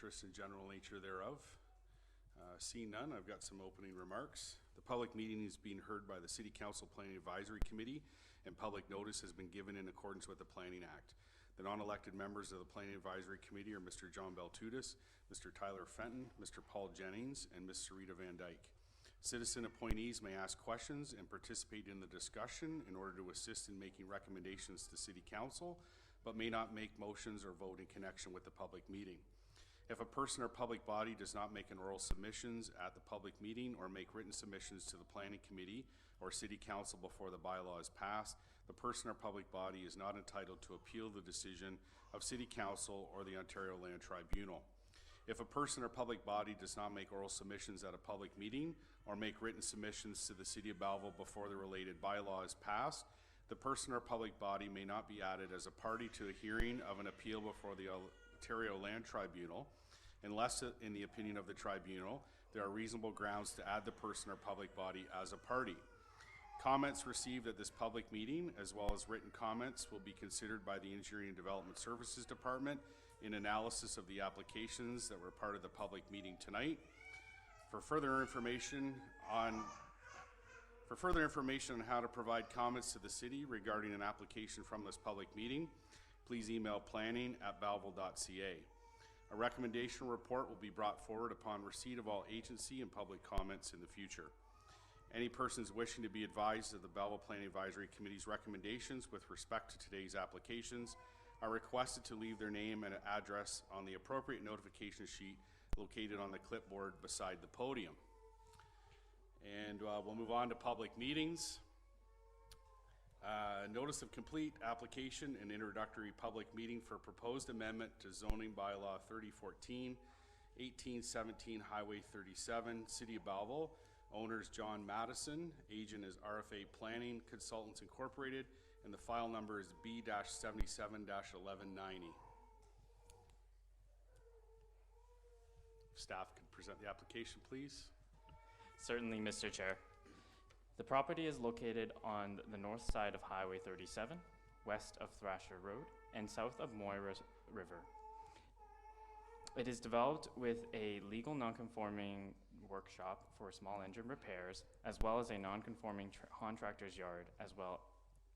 interest and general nature thereof? Seeing none, I've got some opening remarks. The public meeting is being heard by the City Council Planning Advisory Committee, and public notice has been given in accordance with the Planning Act. The non-elected members of the Planning Advisory Committee are Mr. John Beltudis, Mr. Tyler Fenton, Mr. Paul Jennings, and Ms. Sarita Van Dyke. Citizen appointees may ask questions and participate in the discussion in order to assist in making recommendations to City Council, but may not make motions or vote in connection with the public meeting. If a person or public body does not make an oral submissions at the public meeting or make written submissions to the Planning Committee or City Council before the bylaw is passed, the person or public body is not entitled to appeal the decision of City Council or the Ontario Land Tribunal. If a person or public body does not make oral submissions at a public meeting or make written submissions to the City of Belleville before the related bylaw is passed, the person or public body may not be added as a party to a hearing of an appeal before the Ontario Land Tribunal, unless, in the opinion of the tribunal, there are reasonable grounds to add the person or public body as a party. Comments received at this public meeting, as well as written comments, will be considered by the Engineering and Development Services Department in analysis of the applications that were part of the public meeting tonight. For further information on how to provide comments to the city regarding an application from this public meeting, please email planning@belleville.ca. A recommendation report will be brought forward upon receipt of all agency and public comments in the future. Any persons wishing to be advised of the Belleville Planning Advisory Committee's recommendations with respect to today's applications are requested to leave their name and address on the appropriate notification sheet located on the clipboard beside the podium. And we'll move on to public meetings. Notice of complete application and introductory public meeting for proposed amendment to zoning bylaw 3014, 1817 Highway 37, City of Belleville. Owners John Madison, agent is RFA Planning Consultants Incorporated, and the file number is B-77-1190. Staff could present the application, please. Certainly, Mr. Chair. The property is located on the north side of Highway 37, west of Thrasher Road, and south of Moira River. It is developed with a legal non-conforming workshop for small engine repairs, as well as a non-conforming contractor's yard, as well,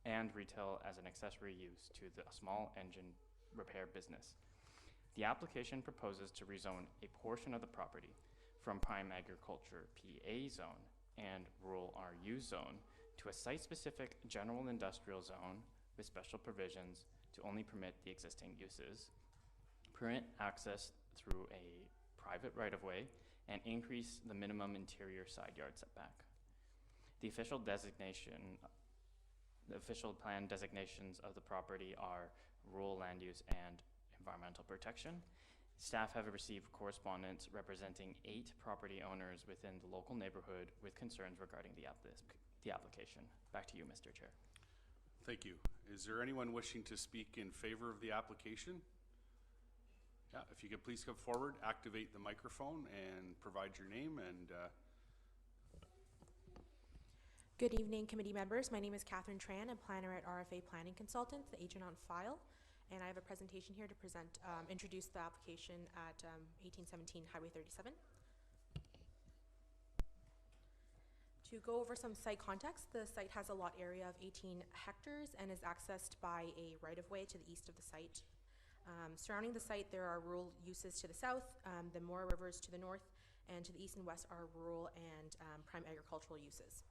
and retail as an accessory use to the small engine repair business. The application proposes to rezone a portion of the property from prime agriculture PA zone and rural RU zone to a site-specific general industrial zone with special provisions to only permit the existing uses, permit access through a private right-of-way, and increase the minimum interior side yard setback. The official plan designations of the property are rural land use and environmental protection. Staff have received correspondence representing 8 property owners within the local neighborhood with concerns regarding the application. Back to you, Mr. Chair. Thank you. Is there anyone wishing to speak in favor of the application? Yeah, if you could please come forward, activate the microphone, and provide your name. And Good evening, committee members. My name is Catherine Tran. I'm planner at RFA Planning Consultants, the agent on file. And I have a presentation here to introduce the application at 1817 Highway 37. To go over some site context, the site has a lot area of 18 hectares and is accessed by a right-of-way to the east of the site. Surrounding the site, there are rural uses to the south, the Moira Rivers to the north, and to the east and west are rural and prime agricultural uses.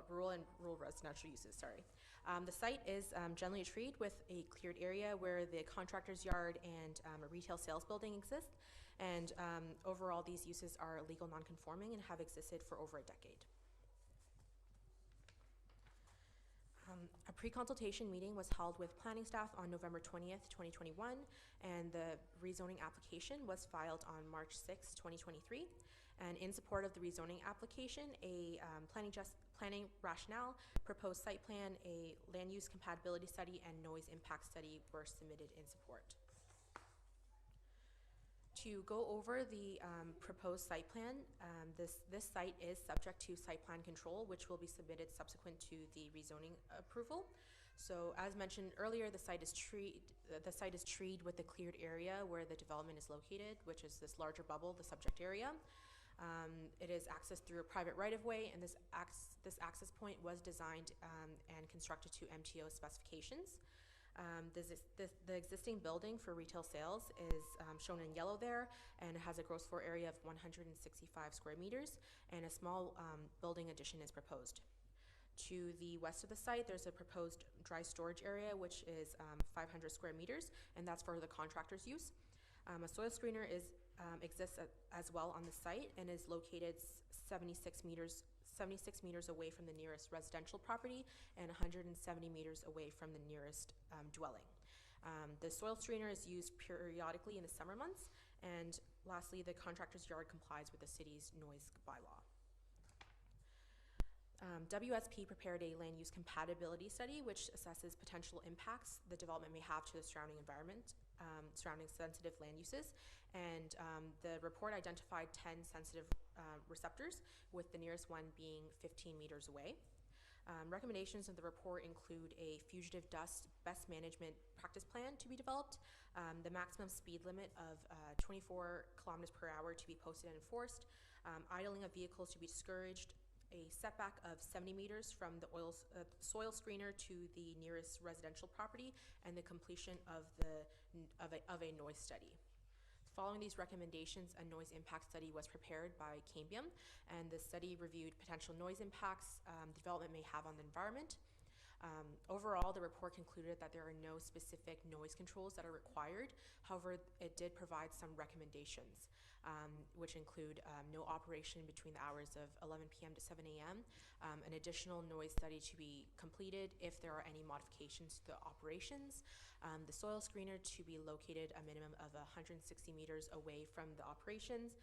Rural and rural residential uses, sorry. The site is generally treed with a cleared area where the contractor's yard and a retail sales building exist. And overall, these uses are legal non-conforming and have existed for over a decade. A pre-consultation meeting was held with planning staff on November 20th, 2021, and the rezoning application was filed on March 6th, 2023. And in support of the rezoning application, a planning rationale, proposed site plan, a land use compatibility study, and noise impact study were submitted in support. To go over the proposed site plan, this site is subject to site plan control, which will be submitted subsequent to the rezoning approval. So as mentioned earlier, the site is treed with the cleared area where the development is located, which is this larger bubble, the subject area. It is accessed through a private right-of-way, and this access point was designed and constructed to MTO specifications. The existing building for retail sales is shown in yellow there, and it has a gross floor area of 165 square meters, and a small building addition is proposed. To the west of the site, there's a proposed dry storage area, which is 500 square meters, and that's for the contractor's use. A soil screener exists as well on the site and is located 76 meters away from the nearest residential property and 170 meters away from the nearest dwelling. The soil screener is used periodically in the summer months, and lastly, the contractor's yard complies with the city's noise bylaw. WSP prepared a land use compatibility study which assesses potential impacts the development may have to the surrounding environment, surrounding sensitive land uses, and the report identified 10 sensitive receptors, with the nearest one being 15 meters away. Recommendations of the report include a fugitive dust best management practice plan to be developed, the maximum speed limit of 24 kilometers per hour to be posted and enforced, idling of vehicles to be discouraged, a setback of 70 meters from the soil screener to the nearest residential property, and the completion of a noise study. Following these recommendations, a noise impact study was prepared by Cambium, and the study reviewed potential noise impacts development may have on the environment. Overall, the report concluded that there are no specific noise controls that are required. However, it did provide some recommendations, which include no operation between the hours of 11 p.m. to 7 a.m., an additional noise study to be completed if there are any modifications to the operations, the soil screener to be located a minimum of 160 meters away from the operations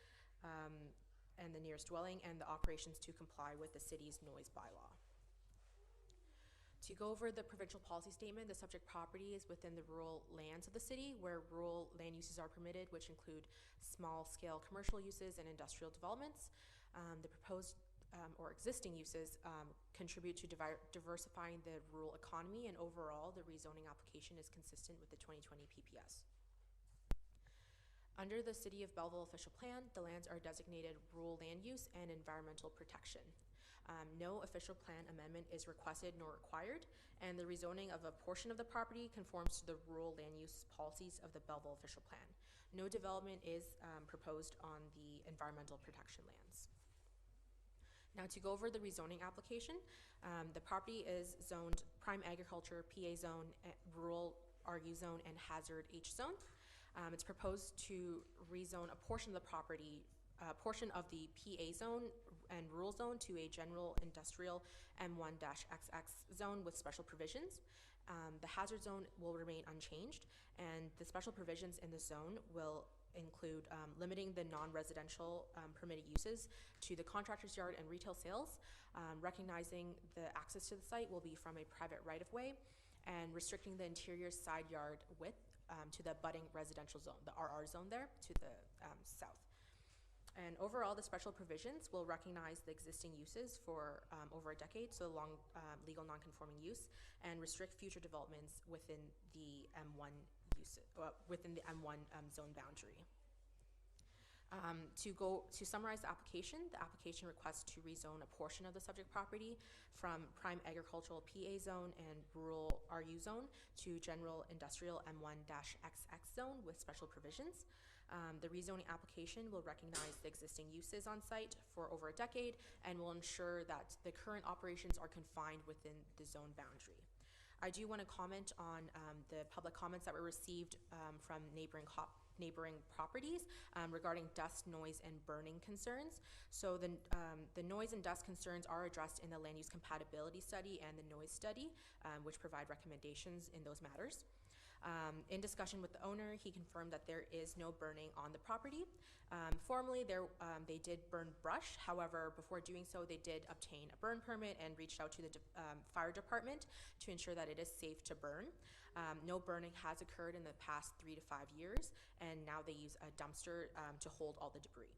and the nearest dwelling, and the operations to comply with the city's noise bylaw. To go over the provincial policy statement, the subject property is within the rural lands of the city, where rural land uses are permitted, which include small-scale commercial uses and industrial developments. The proposed or existing uses contribute to diversifying the rural economy, and overall, the rezoning application is consistent with the 2020 PPS. Under the City of Belleville official plan, the lands are designated rural land use and environmental protection. No official plan amendment is requested nor required, and the rezoning of a portion of the property conforms to the rural land use policies of the Belleville official plan. No development is proposed on the environmental protection lands. Now, to go over the rezoning application, the property is zoned prime agriculture, PA zone, rural RU zone, and hazard H zone. It's proposed to rezone a portion of the property, portion of the PA zone and rural zone to a general industrial M1-XX zone with special provisions. The hazard zone will remain unchanged, and the special provisions in the zone will include limiting the non-residential permitted uses to the contractor's yard and retail sales, recognizing the access to the site will be from a private right-of-way, and restricting the interior side yard width to the abutting residential zone, the RR zone there, to the south. And overall, the special provisions will recognize the existing uses for over a decade, so long legal non-conforming use, and restrict future developments within the M1 zone boundary. To summarize the application requests to rezone a portion of the subject property from prime agricultural PA zone and rural RU zone to general industrial M1-XX zone with special provisions. The rezoning application will recognize the existing uses on site for over a decade and will ensure that the current operations are confined within the zone boundary. I do want to comment on the public comments that were received from neighboring properties regarding dust, noise, and burning concerns. So the noise and dust concerns are addressed in the land use compatibility study and the noise study, which provide recommendations in those matters. In discussion with the owner, he confirmed that there is no burning on the property. Formerly, they did burn brush. However, before doing so, they did obtain a burn permit and reached out to the fire department to ensure that it is safe to burn. No burning has occurred in the past 3 to 5 years, and now they use a dumpster to hold all the debris.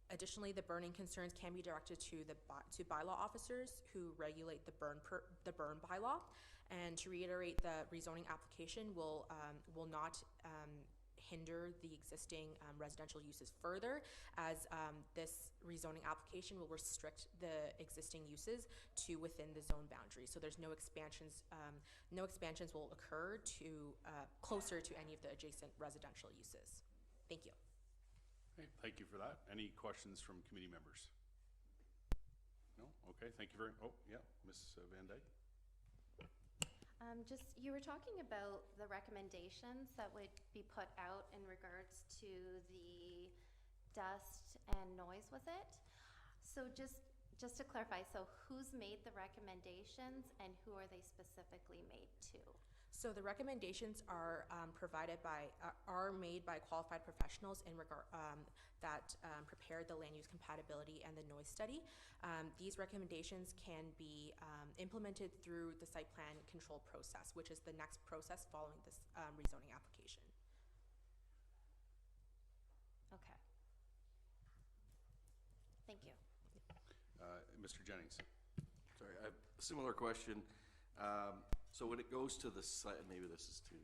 Additionally, the burning concerns can be directed to bylaw officers who regulate the burn bylaw, And to reiterate, the rezoning application will not hinder the existing residential uses further, as this rezoning application will restrict the existing uses to within the zone boundary. So there's no expansions will occur to closer to any of the adjacent residential uses. Thank you. Okay, thank you for that. Any questions from committee members? No? Okay, thank you very, oh, yeah, Ms. Van Dyke. You were talking about the recommendations that would be put out in regards to the dust and noise, was it? So just to clarify, so who's made the recommendations and who are they specifically made to? So the recommendations are made by qualified professionals in regard that prepare the land use compatibility and the noise study. These recommendations can be implemented through the site plan control process, which is the next process following this rezoning application. Okay. Thank you. Mr. Jennings. Sorry, I have a similar question. So when it goes to the site, maybe this is to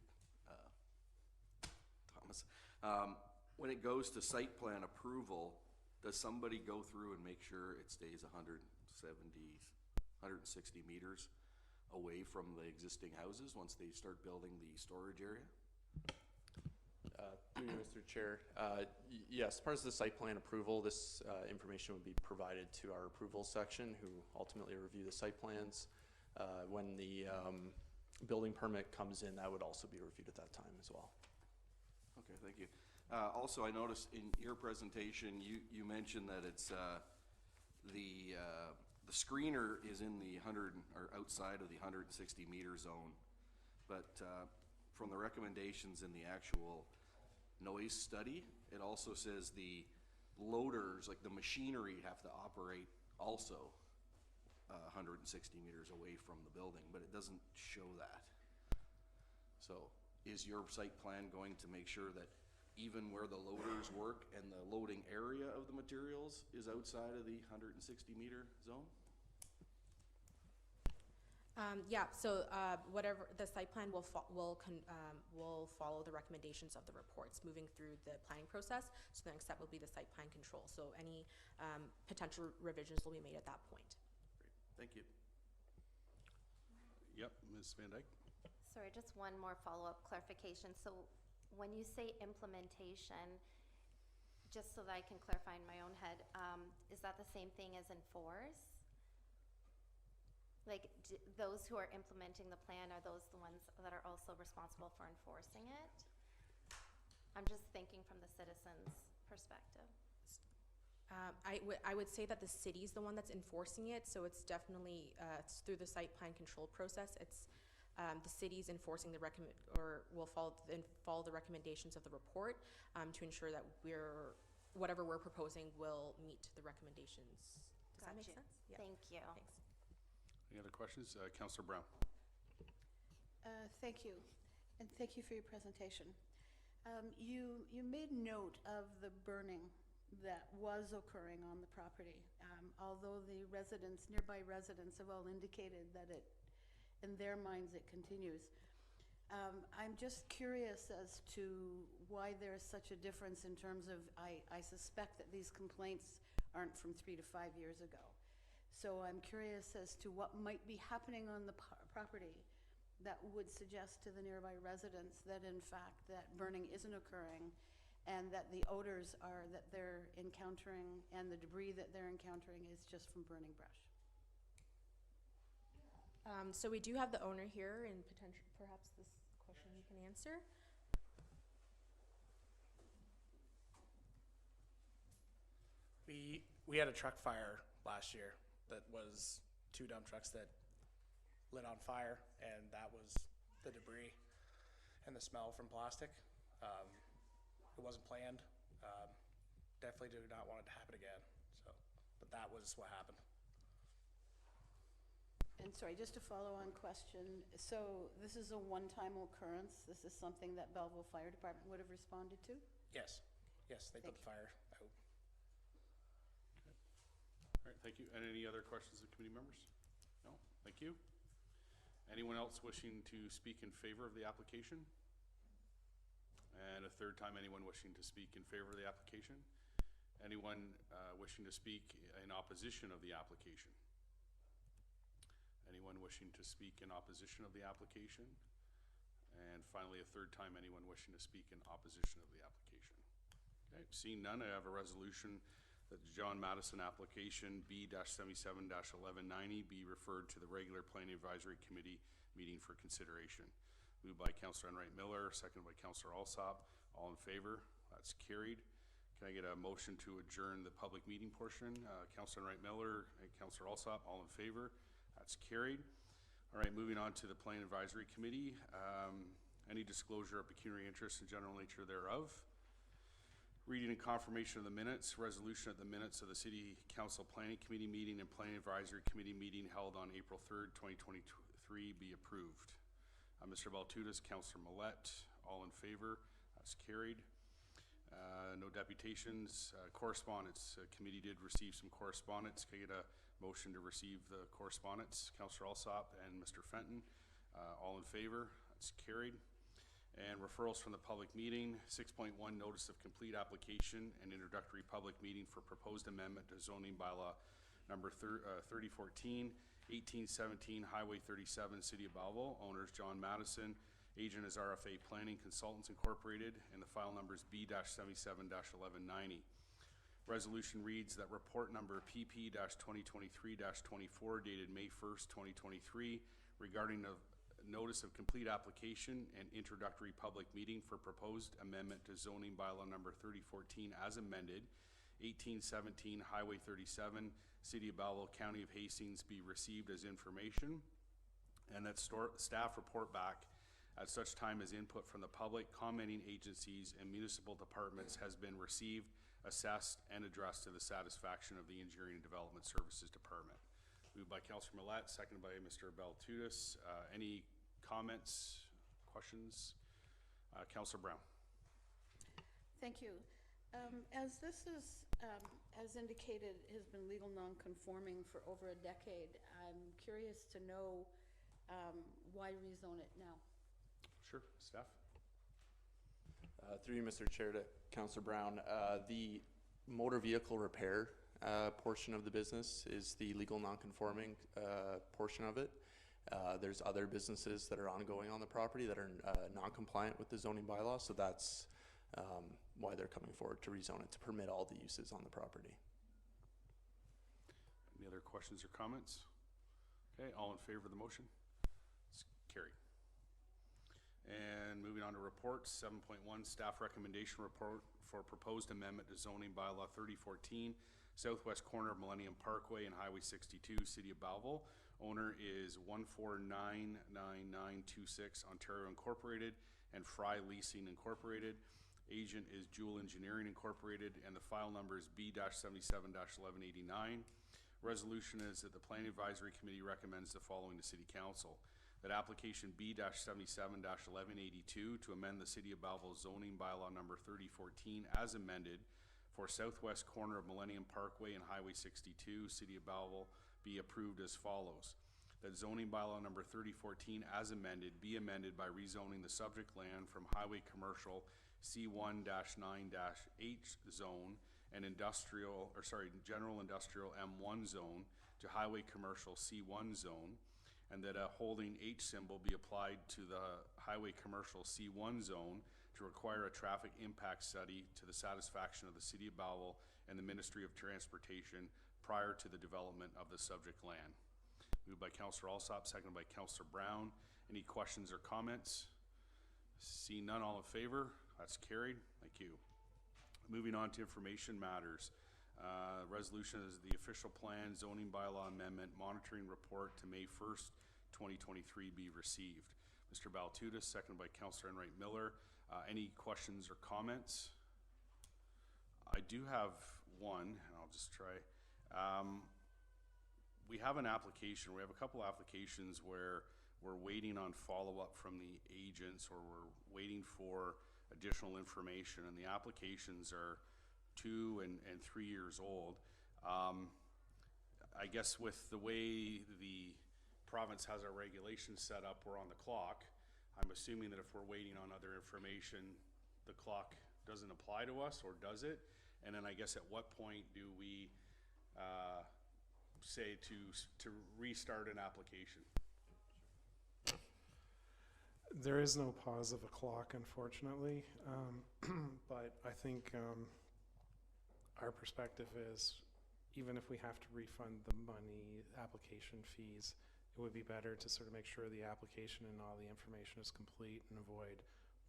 Thomas. When it goes to site plan approval, does somebody go through and make sure it stays 160 meters away from the existing houses once they start building the storage area? Through you, Mr. Chair. Yes, as part of the site plan approval, this information would be provided to our approval section, who ultimately review the site plans. When the building permit comes in, that would also be reviewed at that time as well. Okay, thank you. Also, I noticed in your presentation, you mentioned that it's the screener is in the outside of the 160 meter zone, but from the recommendations in the actual noise study, it also says the loaders, like the machinery, have to operate also 160 meters away from the building, but it doesn't show that. So is your site plan going to make sure that even where the loaders work and the loading area of the materials is outside of the 160 meter zone? Yeah, so whatever the site plan will follow the recommendations of the reports moving through the planning process. So the next step will be the site plan control. So any potential revisions will be made at that point. Great, thank you. Yep, Ms. Van Dyke. Sorry, just one more follow-up clarification. So when you say implementation, just so that I can clarify in my own head, is that the same thing as enforce? Like, those who are implementing the plan, are those the ones that are also responsible for enforcing it? I'm just thinking from the citizen's perspective. I would say that the city's the one that's enforcing it, so it's definitely it's through the site plan control process. It's the city's enforcing will follow the recommendations of the report to ensure that whatever we're proposing will meet the recommendations. Does that make sense? Yeah. Thank you. Thanks. Any other questions? Councillor Brown. Thank you, and thank you for your presentation. You made note of the burning that was occurring on the property, although the nearby residents have all indicated that in their minds it continues. I'm just curious as to why there's such a difference in terms of, I suspect that these complaints aren't from 3 to 5 years ago. So I'm curious as to what might be happening on the property that would suggest to the nearby residents that in fact that burning isn't occurring, and that the odors that they're encountering and the debris that they're encountering is just from burning brush. So we do have the owner here, and perhaps this question you can answer. We had a truck fire last year that was 2 dump trucks that lit on fire, and that was the debris and the smell from plastic. It wasn't planned. Definitely do not want it to happen again. So, but that was what happened. And sorry, just a follow-on question. So this is a one-time occurrence? This is something that Belleville Fire Department would have responded to? Yes. Yes, they put the fire out. Okay. All right, thank you. And any other questions of committee members? No? Thank you. Anyone else wishing to speak in favor of the application? And a third time, anyone wishing to speak in favor of the application? Anyone wishing to speak in opposition of the application? Anyone wishing to speak in opposition of the application? And finally, a third time, anyone wishing to speak in opposition of the application? Okay, seeing none, I have a resolution that the John Madison application B-77-1190 be referred to the regular Planning Advisory Committee meeting for consideration. Moved by Councillor Enright Miller, seconded by Councillor Alsop. All in favor? That's carried. Can I get a motion to adjourn the public meeting portion? Councillor Enright Miller and Councillor Alsop, all in favor? That's carried. All right, moving on to the Planning Advisory Committee. Any disclosure of pecuniary interest and general nature thereof. Reading and confirmation of the minutes, resolution of the minutes of the City Council Planning Committee meeting and Planning Advisory Committee meeting held on April 3rd, 2023 be approved. Mr. Baltutis, Councillor Millette, all in favor. That's carried. No deputations. Correspondence. Committee did receive some correspondence. Can I get a motion to receive the correspondence? Councillor Alsop and Mr. Fenton, all in favor. That's carried. And referrals from the public meeting. 6.1 notice of complete application and introductory public meeting for proposed amendment to zoning bylaw number 3014, 1817 Highway 37, City of Belleville. Owners John Madison. Agent is RFA Planning Consultants Incorporated, and the file number is B-77-1190. Resolution reads that report number PP-2023-24 dated May 1st, 2023 regarding the notice of complete application and introductory public meeting for proposed amendment to zoning bylaw number 3014 as amended, 1817 Highway 37, City of Belleville, County of Hastings be received as information, and that staff report back at such time as input from the public, commenting agencies, and municipal departments has been received, assessed, and addressed to the satisfaction of the Engineering and Development Services Department. Moved by Councillor Millette, seconded by Mr. Baltutis. Any comments, questions? Councillor Brown. Thank you. As this is, as indicated, has been legal non-conforming for over a decade, I'm curious to know why rezone it now? Sure, staff. Through you, Mr. Chair, to Councillor Brown, the motor vehicle repair portion of the business is the legal non-conforming portion of it. There's other businesses that are ongoing on the property that are non-compliant with the zoning bylaw, so that's why they're coming forward to rezone it, to permit all the uses on the property. Any other questions or comments? Okay, all in favor of the motion? It's carried. And moving on to reports, 7.1 staff recommendation report for proposed amendment to zoning bylaw 3014, southwest corner of Millennium Parkway and Highway 62, City of Belleville. Owner is 1499926 Ontario Incorporated and Fry Leasing Incorporated. Agent is Jewel Engineering Incorporated, and the file number is B-77-1189. Resolution is that the Planning Advisory Committee recommends the following to City Council. That application B-77-1182 to amend the City of Belleville zoning bylaw number 3014 as amended for southwest corner of Millennium Parkway and Highway 62, City of Belleville, be approved as follows. That zoning bylaw number 3014 as amended be amended by rezoning the subject land from highway commercial C1-9-H zone and general industrial M1 zone to highway commercial C1 zone, and that a holding H symbol be applied to the highway commercial C1 zone to require a traffic impact study to the satisfaction of the City of Belleville and the Ministry of Transportation prior to the development of the subject land. Moved by Councillor Alsop, seconded by Councillor Brown. Any questions or comments? Seeing none, all in favor? That's carried. Thank you. Moving on to information matters. Resolution is the official plan zoning bylaw amendment monitoring report to May 1st, 2023 be received. Mr. Baltutis, seconded by Councillor Enright Miller. Any questions or comments? I do have one, and I'll just try. We have an application, we have a couple applications where we're waiting on follow-up from the agents, or we're waiting for additional information, and the applications are 2 and 3 years old. I guess with the way the province has our regulations set up, we're on the clock. I'm assuming that if we're waiting on other information, the clock doesn't apply to us, or does it? And then I guess at what point do we say to restart an application? There is no pause of a clock, unfortunately, but I think our perspective is, even if we have to refund the money, application fees, it would be better to sort of make sure the application and all the information is complete and avoid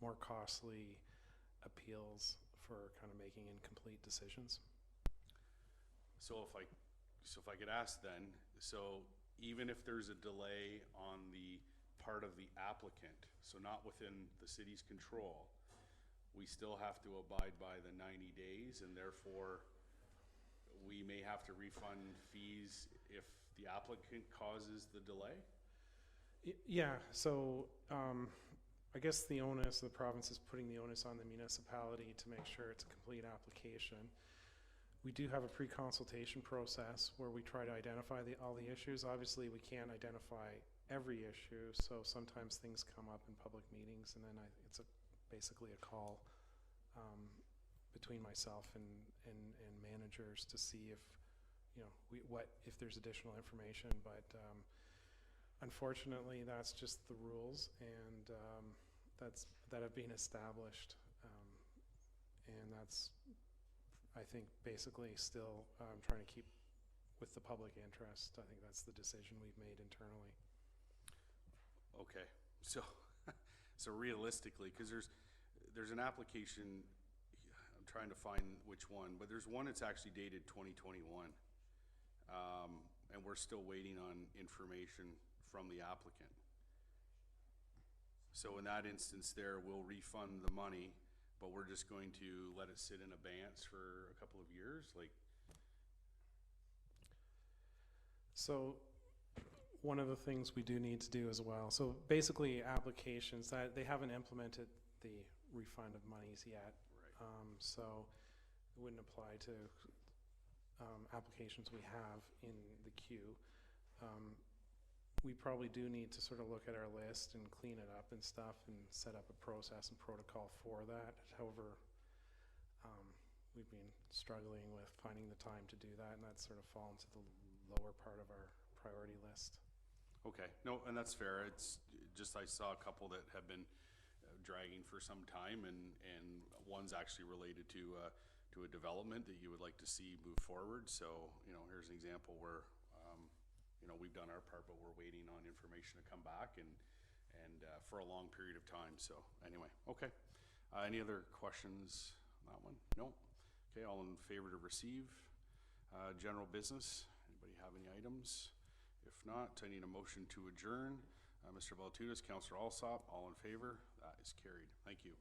more costly appeals for kind of making incomplete decisions. So if I could ask then, so even if there's a delay on the part of the applicant, so not within the city's control, we still have to abide by the 90 days, and therefore we may have to refund fees if the applicant causes the delay? Yeah, so I guess the province is putting the onus on the municipality to make sure it's a complete application. We do have a pre-consultation process where we try to identify all the issues. Obviously, we can't identify every issue, so sometimes things come up in public meetings, and then it's basically a call between myself and managers to see if, if there's additional information, but unfortunately, that's just the rules, and that have been established, and that's, I think, basically still trying to keep with the public interest. I think that's the decision we've made internally. Okay, so realistically, because there's an application, I'm trying to find which one, but there's one that's actually dated 2021, and we're still waiting on information from the applicant. So in that instance there, we'll refund the money, but we're just going to let it sit in abeyance for a couple of years, like? So one of the things we do need to do as well, so basically applications that they haven't implemented the refund of monies yet. Right. So it wouldn't apply to applications we have in the queue. We probably do need to sort of look at our list and clean it up and stuff and set up a process and protocol for that. However, we've been struggling with finding the time to do that, and that's sort of fallen to the lower part of our priority list. Okay, no, and that's fair. It's just, I saw a couple that have been dragging for some time, and one's actually related to a development that you would like to see move forward. So, here's an example where, we've done our part, but we're waiting on information to come back, and for a long period of time. So anyway, okay. Any other questions on that one? No? Okay, all in favor to receive general business? Anybody have any items? If not, I need a motion to adjourn. Mr. Baltunas, Councillor Alsop, all in favor? That is carried. Thank you.